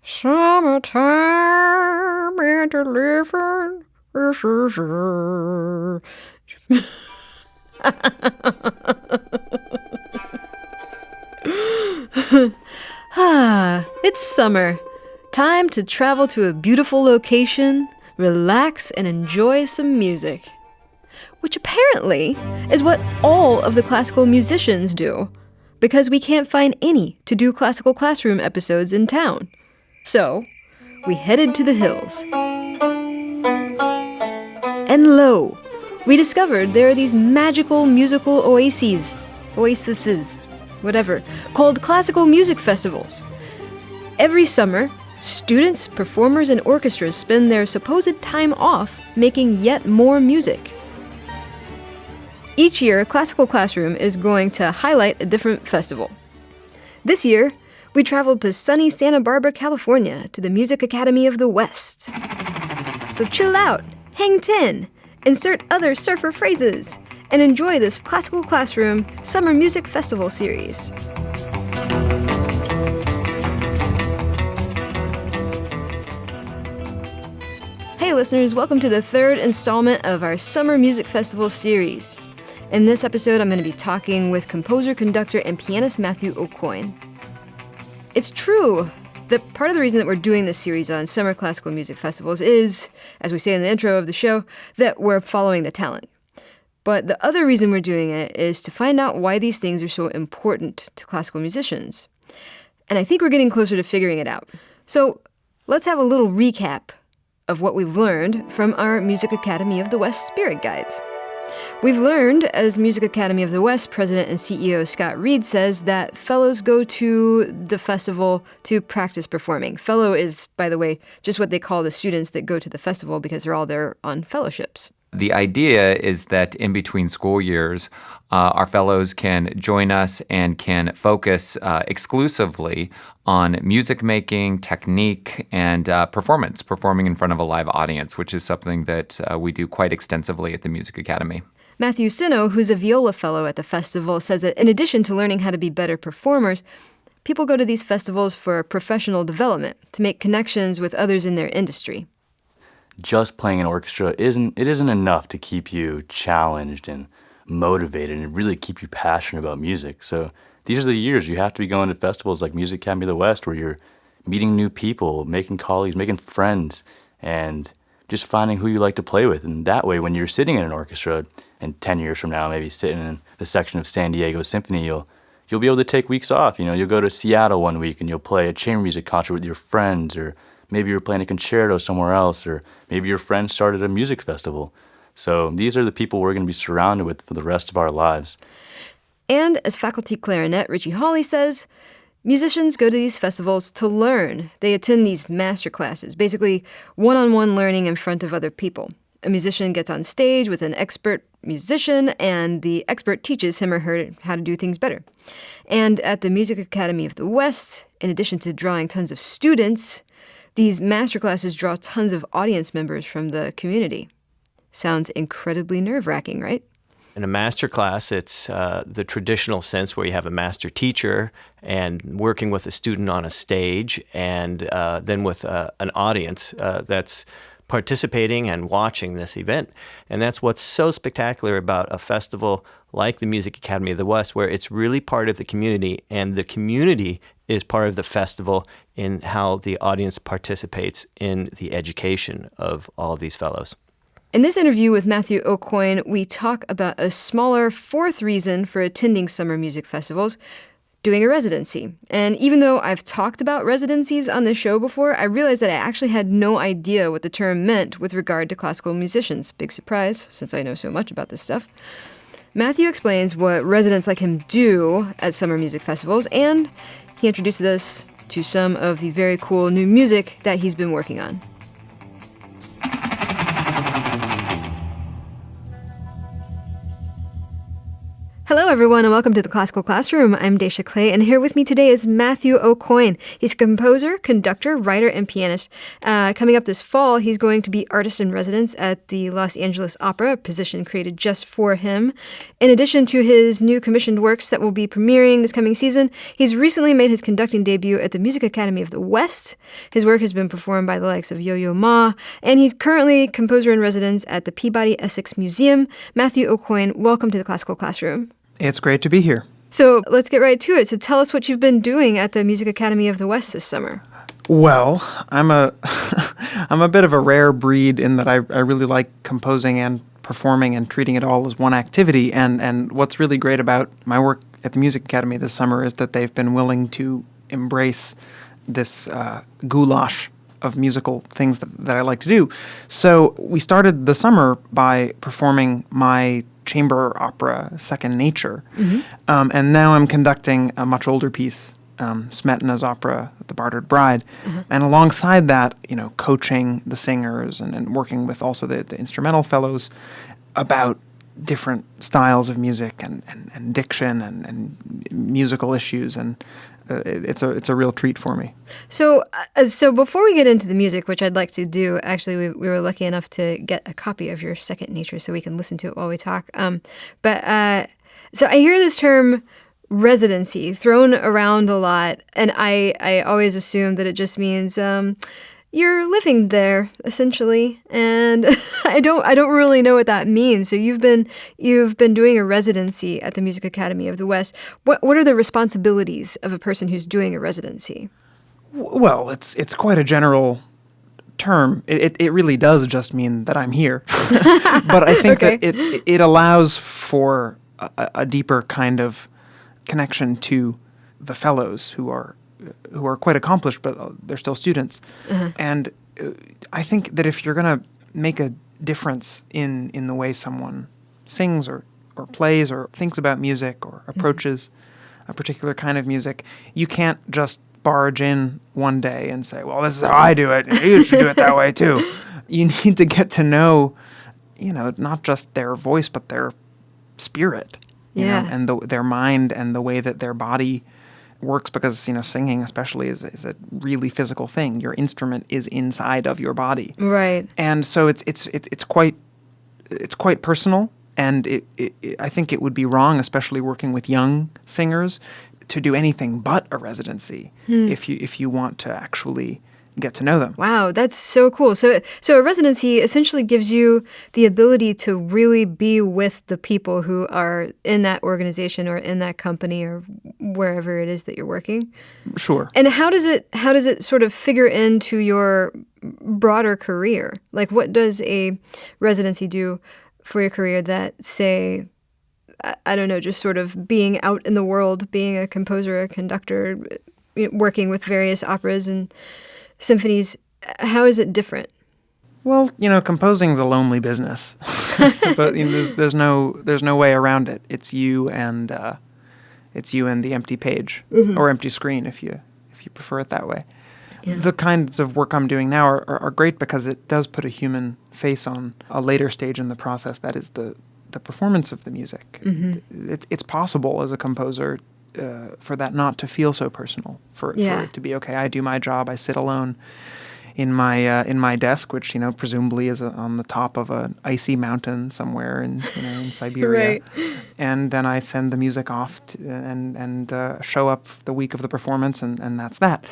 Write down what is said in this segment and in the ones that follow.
Summertime and the living is easy. It's summer. Time to travel to a beautiful location, relax, and enjoy some music. Which apparently is what all of the classical musicians do, because we can't find any to do classical classroom episodes in town. So, we headed to the hills. And lo, we discovered there are these magical musical oases, whatever, called classical music festivals. Every summer, students, performers, and orchestras spend their supposed time off making yet more music. Each year, Classical Classroom is going to highlight a different festival. This year, we traveled to sunny Santa Barbara, California, to the Music Academy of the West. So chill out, hang 10, insert other surfer phrases, and enjoy this Classical Classroom Summer Music Festival series. Hey listeners, welcome to the third installment of our Summer Music Festival series. In this episode, I'm going to be talking with composer, conductor, and pianist Matthew Aucoin. It's true that part of the reason that we're doing this series on summer classical music festivals is, as we say in the intro of the show, that we're following the talent. But the other reason we're doing it is to find out why these things are so important to classical musicians. And I think we're getting closer to figuring it out. So let's have a little recap of what we've learned from our Music Academy of the West Spirit Guides. We've learned, as Music Academy of the West President and CEO Scott Reed says, that fellows go to the festival to practice performing. Fellow is, by the way, just what they call the students that go to the festival because they're all there on fellowships. The idea is that in between school years, our fellows can join us and can focus exclusively on music making, technique, and performing in front of a live audience, which is something that we do quite extensively at the Music Academy. Matthew Sino, who's a viola fellow at the festival, says that in addition to learning how to be better performers, people go to these festivals for professional development, to make connections with others in their industry. Just playing an orchestra isn't enough to keep you challenged and motivated and really keep you passionate about music. So these are the years you have to be going to festivals like Music Academy of the West where you're meeting new people, making colleagues, making friends, and just finding who you like to play with. And that way, when you're sitting in an orchestra, and 10 years from now, maybe sitting in the section of San Diego Symphony, you'll be able to take weeks off. You'll go to Seattle one week and you'll play a chamber music concert with your friends, or maybe you're playing a concerto somewhere else, or maybe your friend started a music festival. So these are the people we're going to be surrounded with for the rest of our lives. And as faculty clarinet Richie Hawley says, musicians go to these festivals to learn. They attend these master classes, basically one-on-one learning in front of other people. A musician gets on stage with an expert musician, and the expert teaches him or her how to do things better. And at the Music Academy of the West, in addition to drawing tons of students, these master classes draw tons of audience members from the community. Sounds incredibly nerve-wracking, right? In a master class, it's the traditional sense where you have a master teacher and working with a student on a stage, and then with an audience that's participating and watching this event. And that's what's so spectacular about a festival like the Music Academy of the West, where it's really part of the community, and the community is part of the festival in how the audience participates in the education of all of these fellows. In this interview with Matthew Aucoin, we talk about a smaller fourth reason for attending summer music festivals, doing a residency. And even though I've talked about residencies on this show before, I realized that I actually had no idea what the term meant with regard to classical musicians. Big surprise, since I know so much about this stuff. Matthew explains what residents like him do at summer music festivals, and he introduces us to some of the very cool new music that he's been working on. Hello, everyone, and welcome to the Classical Classroom. I'm Dacia Clay, and here with me today is Matthew Aucoin. He's a composer, conductor, writer, and pianist. Coming up this fall, he's going to be artist in residence at the Los Angeles Opera, a position created just for him. In addition to his new commissioned works that will be premiering this coming season, he's recently made his conducting debut at the Music Academy of the West. His work has been performed by the likes of Yo-Yo Ma, and he's currently composer in residence at the Peabody Essex Museum. Matthew Aucoin, welcome to the Classical Classroom. It's great to be here. So let's get right to it. So tell us what you've been doing at the Music Academy of the West this summer. Well, I'm a I'm a bit of a rare breed in that I really like composing and performing and treating it all as one activity. And what's really great about my work at the Music Academy this summer is that they've been willing to embrace this goulash of musical things that I like to do. So we started the summer by performing my chamber opera, Second Nature. And now I'm conducting a much older piece, Smetana's opera, The Bartered Bride. And alongside that, coaching the singers and working with also the instrumental fellows about different styles of music and diction and musical issues. And it's a real treat for me. So before we get into the music, which I'd like to do, actually, we were lucky enough to get a copy of your Second Nature so we can listen to it while we talk. So I hear this term residency thrown around a lot, and I always assume that it just means you're living there essentially, and I don't really know what that means. So you've been doing a residency at the Music Academy of the West. What are the responsibilities of a person who's doing a residency? Well, it's quite a general term. It really does just mean that I'm here, but I think that it allows for a deeper kind of connection to the fellows who are quite accomplished, but they're still students. And I think that if you're going to make a difference in the way someone sings or plays or thinks about music or approaches a particular kind of music, you can't just barge in one day and say, well, this is how I do it, and you should do it that way too. You need to get to know, not just their voice, but their spirit, and their mind and the way that their body works, because singing especially is a really physical thing. Your instrument is inside of your body, right? And so it's quite personal, and I think it would be wrong, especially working with young singers, to do anything but a residency if you want to actually get to know them. Wow, that's so cool. So a residency essentially gives you the ability to really be with the people who are in that organization or in that company or wherever it is that you're working. Sure. And how does it sort of figure into your broader career? Like, what does a residency do for your career that, say, I don't know, just sort of being out in the world, being a composer, a conductor, working with various operas and symphonies, how is it different? Well, composing's a lonely business, but there's no way around it. It's you and the empty page or empty screen, if you prefer it that way. Yeah. The kinds of work I'm doing now are great because it does put a human face on a later stage in the process. That is the performance of the music. It's possible as a composer for that not to feel so personal, for it to be, okay, I do my job, I sit alone in my desk, which presumably is on the top of an icy mountain somewhere in Siberia, right. And then I send the music off and show up the week of the performance, and that's that.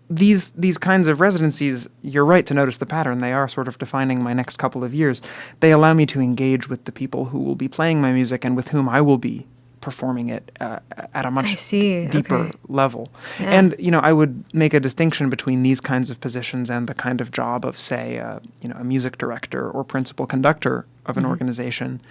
These kinds of residencies, you're right to notice the pattern. They are sort of defining my next couple of years. They allow me to engage with the people who will be playing my music and with whom I will be performing it at a much deeper level. Yeah. And, I would make a distinction between these kinds of positions and the kind of job of, say, a music director or principal conductor of an organization.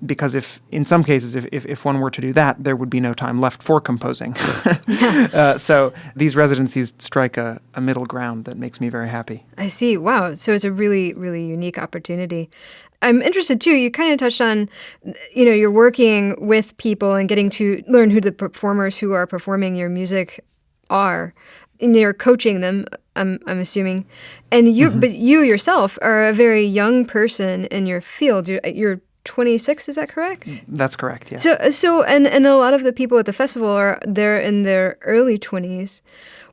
Because in some cases, if one were to do that, there would be no time left for composing. So these residencies strike a middle ground that makes me very happy. I see. Wow. So it's a really, really unique opportunity. I'm interested, too. You kind of touched on, you're working with people and getting to learn who the performers who are performing your music are. And you're coaching them, I'm assuming. And but you yourself are a very young person in your field. You're 26, is that correct? That's correct, yeah. And a lot of the people at the festival they're in their early 20s.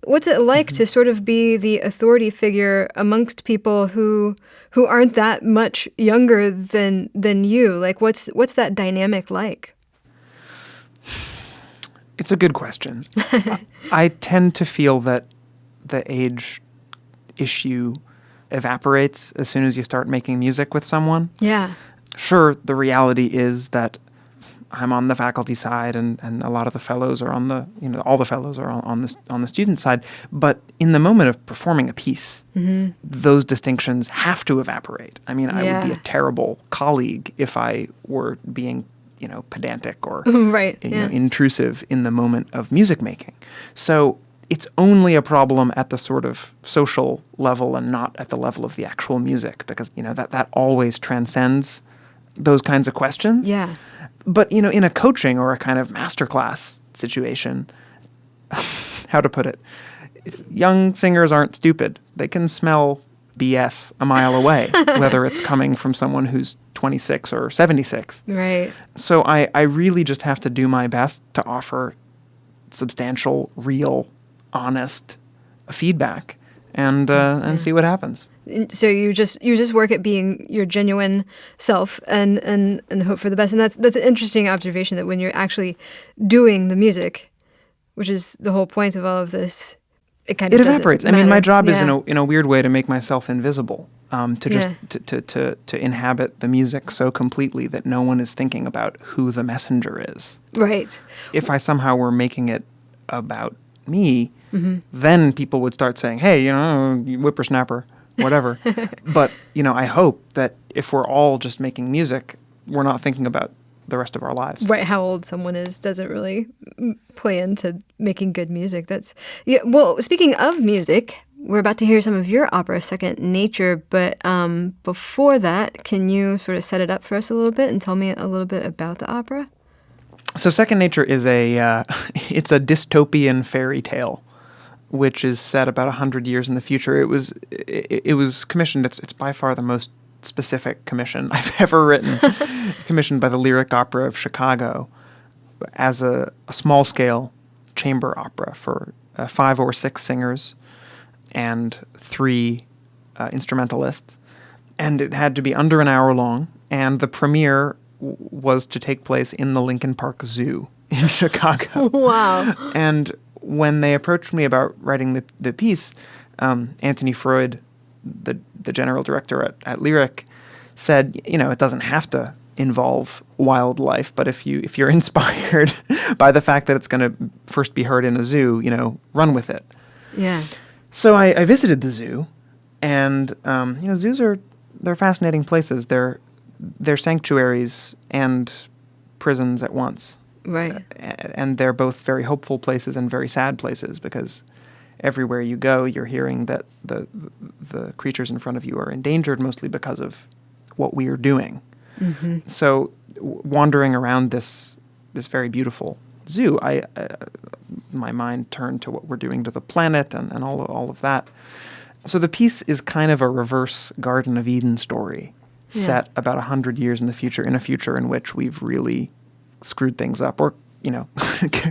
What's it like to sort of be the authority figure amongst people who aren't that much younger than you? Like, what's that dynamic like? It's a good question. I tend to feel that the age issue evaporates as soon as you start making music with someone. Yeah. Sure, the reality is that I'm on the faculty side, and a lot of the fellows are on the, all the fellows are on the student side. But in the moment of performing a piece, those distinctions have to evaporate. I mean, I would be a terrible colleague if I were being, pedantic or right. intrusive in the moment of music making. So it's only a problem at the sort of social level and not at the level of the actual music, because that always transcends those kinds of questions. Yeah. But, in a coaching or a kind of masterclass situation, how to put it, young singers aren't stupid. They can smell BS a mile away, whether it's coming from someone who's 26 or 76. Right. So I really just have to do my best to offer substantial, real, honest feedback and see what happens. So you just work at being your genuine self and hope for the best. And that's an interesting observation, that when you're actually doing the music, which is the whole point of all of this, it evaporates. I mean, my job is Yeah. in a weird way to make myself invisible, to inhabit the music so completely that no one is thinking about who the messenger is. Right. If I somehow were making it about me, then people would start saying, "Hey, you whippersnapper." Whatever. But, I hope that if we're all just making music, we're not thinking about the rest of our lives. Right. How old someone is doesn't really play into making good music. Well, speaking of music, we're about to hear some of your opera, Second Nature. But before that, can you sort of set it up for us a little bit and tell me a little bit about the opera? So Second Nature is it's a dystopian fairy tale, which is set about 100 years in the future. It was commissioned. It's by far the most specific commission I've ever written. Commissioned by the Lyric Opera of Chicago as a small-scale chamber opera for 5 or 6 singers and 3 instrumentalists. And it had to be under an hour long. And the premiere was to take place in the Lincoln Park Zoo in Chicago. Wow. And when they approached me about writing the piece, Anthony Freud, the general director at Lyric, said, it doesn't have to involve wildlife, but if you're inspired by the fact that it's going to first be heard in a zoo, run with it. Yeah. So I visited the zoo, and zoos they're fascinating places. They're sanctuaries and prisons at once. Right. And they're both very hopeful places and very sad places, because everywhere you go, you're hearing that the creatures in front of you are endangered, mostly because of what we are doing. Mm-hmm. So wandering around this very beautiful zoo, my mind turned to what we're doing to the planet and all of that. So the piece is kind of a reverse Garden of Eden story, set about 100 years in the future, in a future in which we've really screwed things up, or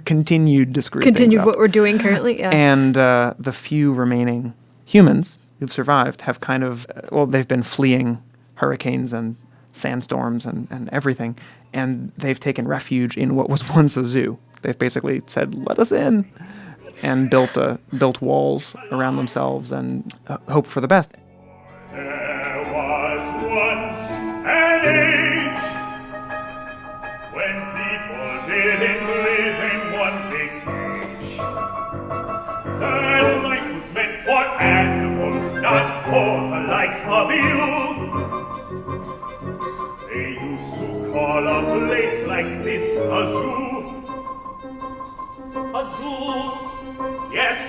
continued to screw things up. Continued what we're doing currently, yeah. And the few remaining humans who've survived have kind of, they've been fleeing hurricanes and sandstorms and everything, and they've taken refuge in what was once a zoo. They've basically said, "Let us in," and built walls around themselves and hoped for the best. There was once an age when people didn't live in one big cage. Their life was meant for animals, not for the likes of you. They used to call a place like this a zoo. A zoo, yes,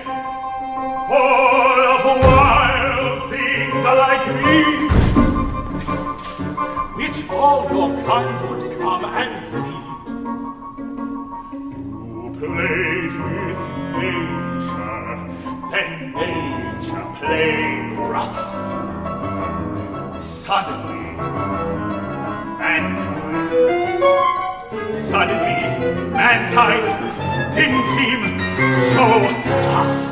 full of wild things like these, which all your kind would come and see. You played with nature, then nature played rough. Suddenly and suddenly mankind didn't seem so tough.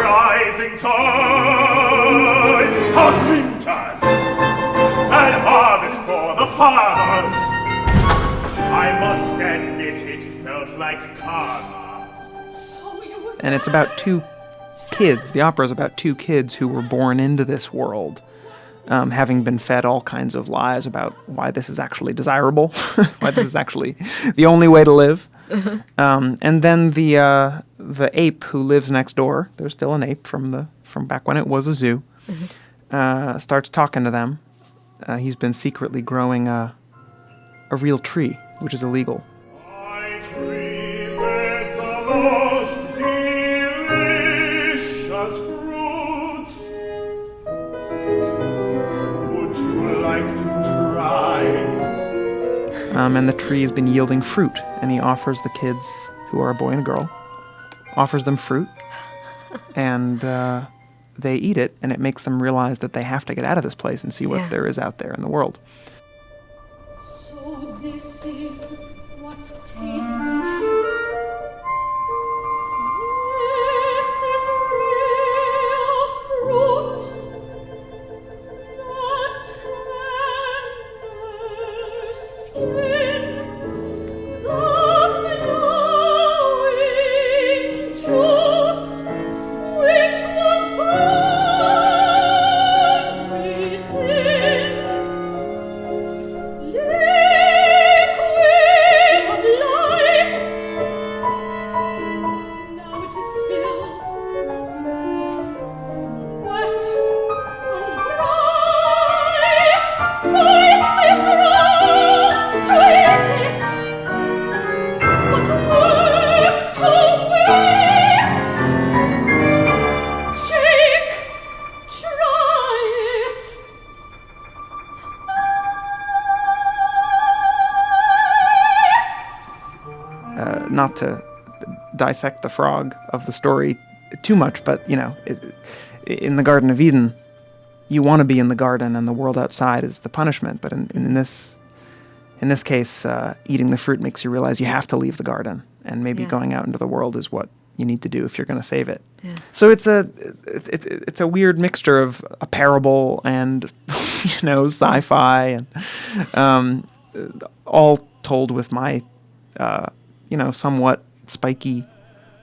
Rising tides out winters and harvest for the farmers. I must admit it felt like karma. And it's about two kids. The opera is about two kids who were born into this world, having been fed all kinds of lies about why this is actually desirable, why this is actually the only way to live. And then the ape who lives next door, there's still an ape from back when it was a zoo, starts talking to them. He's been secretly growing a real tree, which is illegal. My tree bears the most delicious fruit. Would you like to try? And the tree has been yielding fruit, and he offers the kids, who are a boy and a girl, offers them fruit, and they eat it, and it makes them realize that they have to get out of this place and see what there is out there in the world. So this is what taste is. This is real fruit. The tender skin. The flowing juice, which was bound within. Liquid of life. Now it is spilled. Wet and bright. Bites it raw to eat it. But worse to waste. Take, try it. Not to dissect the frog of the story too much, but, in the Garden of Eden, you want to be in the garden and the world outside is the punishment. But in this case, eating the fruit makes you realize you have to leave the garden, and maybe going out into the world is what you need to do if you're going to save it. Yeah. So it's a weird mixture of a parable and sci-fi, and all told with my somewhat spiky,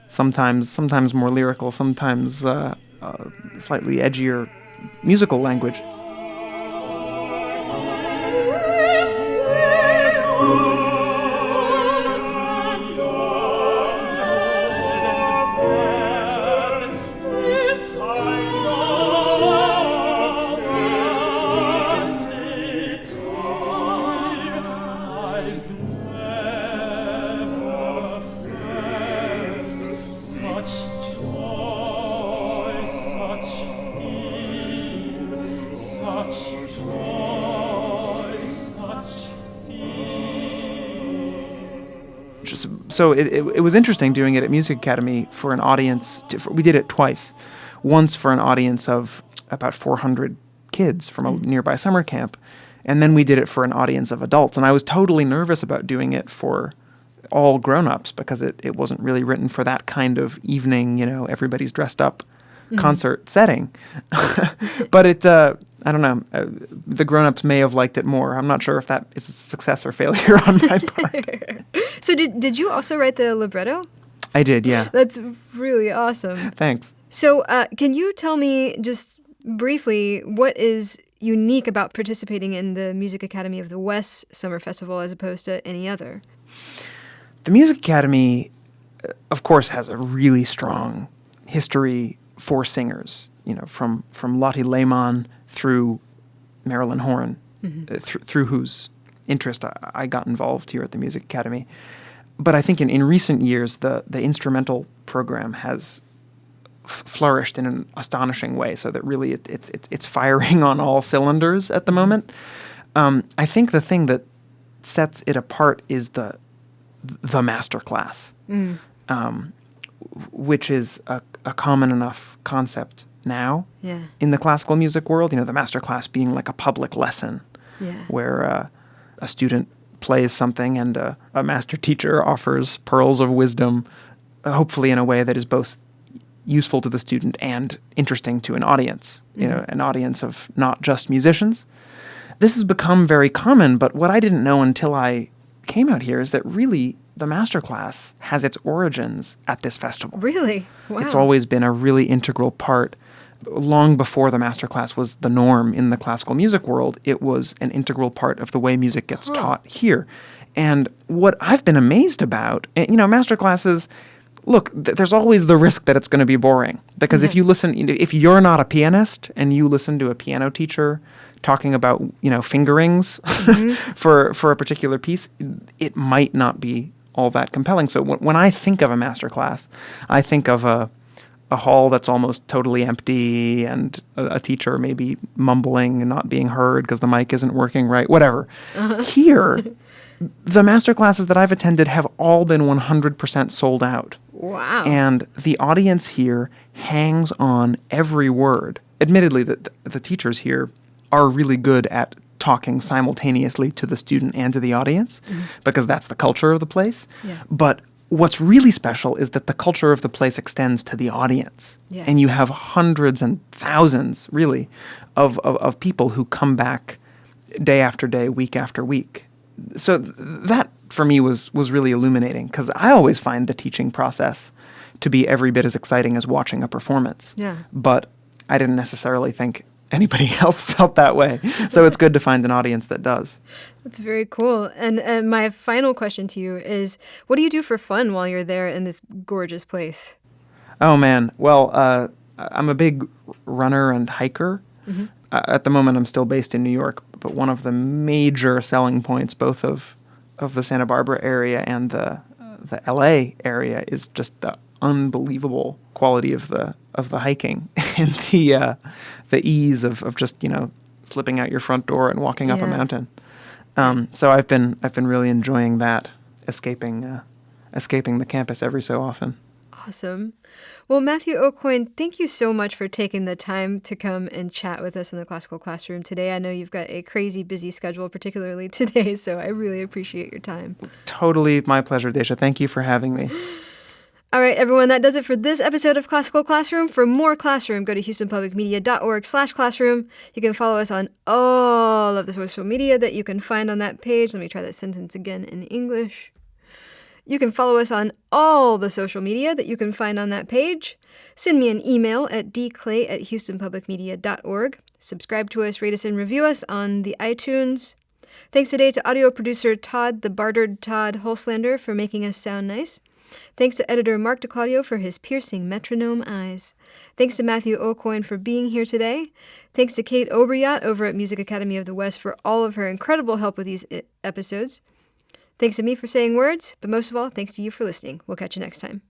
sometimes more lyrical, sometimes slightly edgier musical language. So it was interesting doing it at Music Academy for an audience. We did it twice. Once for an audience of about 400 kids from a nearby summer camp, and then we did it for an audience of adults. And I was totally nervous about doing it for all grown-ups because it wasn't really written for that kind of evening, everybody's dressed up concert setting. But I don't know, the grown-ups may have liked it more. I'm not sure if that is a success or failure on my part. So did you also write the libretto? I did, yeah. That's really awesome. Thanks. So can you tell me just briefly what is unique about participating in the Music Academy of the West Summer Festival as opposed to any other? The Music Academy, of course, has a really strong history for singers, from Lotte Lehmann through Marilyn Horne, through whose interest I got involved here at the Music Academy. But I think in recent years, the instrumental program has flourished in an astonishing way, so that really it's firing on all cylinders at the moment. I think the thing that sets it apart is the master class, which is a common enough concept now in the classical music world. The master class being like a public lesson where a student plays something and a master teacher offers pearls of wisdom, hopefully in a way that is both useful to the student and interesting to an audience, an audience of not just musicians. This has become very common, but what I didn't know until I came out here is that really the masterclass has its origins at this festival. Really? Wow. It's always been a really integral part. Long before the masterclass was the norm in the classical music world, it was an integral part of the way music gets taught here. And what I've been amazed about, masterclasses, look, there's always the risk that it's going to be boring. Because if you listen, if you're not a pianist and you listen to a piano teacher talking about, fingerings for a particular piece, it might not be all that compelling. So when I think of a masterclass, I think of a hall that's almost totally empty and a teacher maybe mumbling and not being heard because the mic isn't working right, whatever. Here, the masterclasses that I've attended have all been 100% sold out. Wow. And the audience here hangs on every word. Admittedly, the teachers here are really good at talking simultaneously to the student and to the audience because that's the culture of the place. Yeah. But what's really special is that the culture of the place extends to the audience. Yeah. And you have hundreds and thousands, really, of people who come back day after day, week after week. So that, for me, was really illuminating because I always find the teaching process to be every bit as exciting as watching a performance. Yeah. But I didn't necessarily think anybody else felt that way. So it's good to find an audience that does. That's very cool. And my final question to you is, what do you do for fun while you're there in this gorgeous place? Oh, man. Well, I'm a big runner and hiker. At the moment, I'm still based in New York, but one of the major selling points, both of the Santa Barbara area and the LA area, is just the unbelievable quality of the hiking and the ease of just slipping out your front door and walking up a mountain. So I've been really enjoying that, escaping the campus every so often. Awesome. Well, Matthew Aucoin, thank you so much for taking the time to come and chat with us in the Classical Classroom today. I know you've got a crazy busy schedule, particularly today, so I really appreciate your time. Totally my pleasure, Dacia. Thank you for having me. All right, everyone, that does it for this episode of Classical Classroom. For more Classroom, go to houstonpublicmedia.org/classroom. You can follow us on all of the social media that you can find on that page. Let me try that sentence again in English. You can follow us on all the social media that you can find on that page. Send me an email at dclay@houstonpublicmedia.org. Subscribe to us, rate us, and review us on the iTunes. Thanks today to audio producer Todd, the Bartered Todd Hulslander, for making us sound nice. Thanks to editor Mark DiClaudio for his piercing metronome eyes. Thanks to Matthew Aucoin for being here today. Thanks to Kate Oberjat over at Music Academy of the West for all of her incredible help with these episodes. Thanks to me for saying words, but most of all, thanks to you for listening. We'll catch you next time.